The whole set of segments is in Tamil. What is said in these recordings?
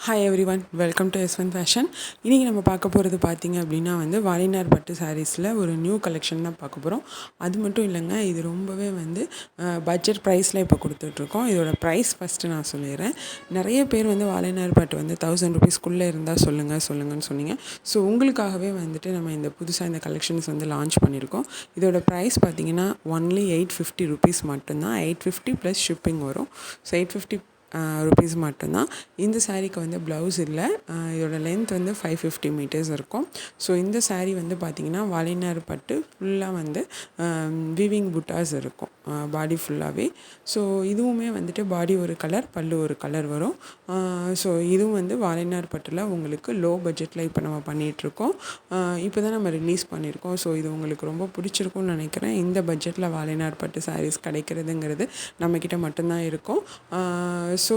Hi everyone, welcome to S1 fashion. இன்றைக்கி நம்ம பார்க்க போகிறது பார்த்திங்க அப்படின்னா வாலினார் பட்டு சாரீஸில் ஒரு நியூ கலெக்ஷன் தான் பார்க்க போகிறோம். அது மட்டும் இல்லைங்க, இது ரொம்பவே பட்ஜெட் ப்ரைஸில் இப்போ கொடுத்துட்ருக்கோம். இதோட ப்ரைஸ் ஃபஸ்ட்டு நான் சொல்லிடுறேன். நிறைய பேர் வாலினார் பட்டு 1000 ருபீஸ்க்குள்ளே இருந்தால் சொல்லுங்கன்னு சொன்னீங்க. ஸோ உங்களுக்காகவே நம்ம இந்த புதுசாக இந்த கலெக்ஷன்ஸ் லான்ச் பண்ணியிருக்கோம். இதோட ப்ரைஸ் பார்த்திங்கன்னா ஒன்லி 850 ருபீஸ் மட்டும்தான். 850 ப்ளஸ் ஷிப்பிங் வரும். ஸோ 850 ருபீஸ் மட்டும்தான். இந்த சாரீக்கு ப்ளவுஸ் இல்லை. இதோட லென்த் 550 மீட்டர்ஸ் இருக்கும். ஸோ இந்த சாரீ பார்த்திங்கன்னா வாலினார் பட்டு ஃபுல்லாக வீவிங் புட்டாஸ் இருக்கும் பாடி ஃபுல்லாகவே. ஸோ இதுவுமே பாடி ஒரு கலர், பல்லு ஒரு கலர் வரும். ஸோ இதுவும் வாலினார் பட்டில் உங்களுக்கு லோ பட்ஜெட்டில் இப்போ நம்ம பண்ணிகிட்ருக்கோம். இப்போ தான் நம்ம ரிலீஸ் பண்ணியிருக்கோம். ஸோ இது உங்களுக்கு ரொம்ப பிடிச்சிருக்கும்னு நினைக்கிறேன். இந்த பட்ஜெட்டில் வாலினார் பட்டு சாரீஸ் கிடைக்கிறதுங்கிறது நம்மக்கிட்ட மட்டும்தான் இருக்கும். ஸோ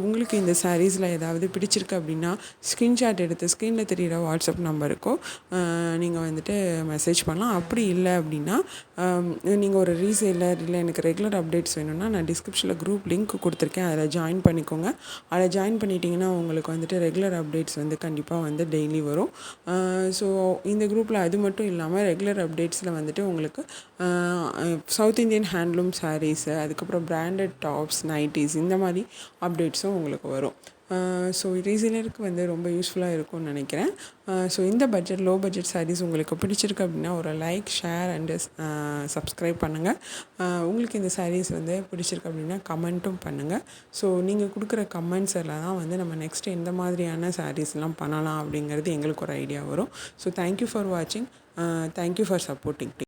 உங்களுக்கு இந்த சாரீஸில் ஏதாவது பிடிச்சிருக்கு அப்படின்னா ஸ்க்ரீன்ஷாட் எடுத்து ஸ்க்ரீனில் தெரிகிற வாட்ஸ்அப் நம்பருக்கோ நீங்கள் மெசேஜ் பண்ணலாம். அப்படி இல்லை அப்படின்னா நீங்கள் ஒரு ரீசேலர் இல்லை எனக்கு ரெகுலர் அப்டேட்ஸ் வேணும்னா நான் டிஸ்கிரிப்ஷனில் குரூப் லிங்க் கொடுத்துருக்கேன். அதில் ஜாயின் பண்ணிக்கோங்க. அதில் ஜாயின் பண்ணிட்டீங்கன்னா உங்களுக்கு ரெகுலர் அப்டேட்ஸ் கண்டிப்பாக டெய்லி வரும். ஸோ இந்த குரூப்பில் அது மட்டும் இல்லாமல் ரெகுலர் அப்டேட்ஸில் உங்களுக்கு சவுத் இந்தியன் ஹேண்ட்லூம் சாரீஸு, அதுக்கப்புறம் பிராண்டட் டாப்ஸ், நைட்டிஸ், இந்த மாதிரி அப்டேட்ஸும் உங்களுக்கு வரும். ஸோ ரீசேலருக்கு ரொம்ப யூஸ்ஃபுல்லாக இருக்கும்னு நினைக்கிறேன். ஸோ இந்த லோ பட்ஜெட் சாரீஸ் உங்களுக்கு பிடிச்சிருக்கு அப்படின்னா ஒரு லைக், ஷேர் அண்டு சப்ஸ்கிரைப் பண்ணுங்கள். உங்களுக்கு இந்த சாரீஸ் பிடிச்சிருக்கு அப்படின்னா கமெண்ட்டும் பண்ணுங்கள். ஸோ நீங்கள் கொடுக்குற கமெண்ட்ஸ் எல்லாம் தான் நம்ம நெக்ஸ்ட்டு எந்த மாதிரியான சாரீஸ்லாம் பண்ணலாம் அப்படிங்கிறது எங்களுக்கு ஒரு ஐடியா வரும். ஸோ தேங்க்யூ ஃபார் வாட்சிங். Thank you for supporting.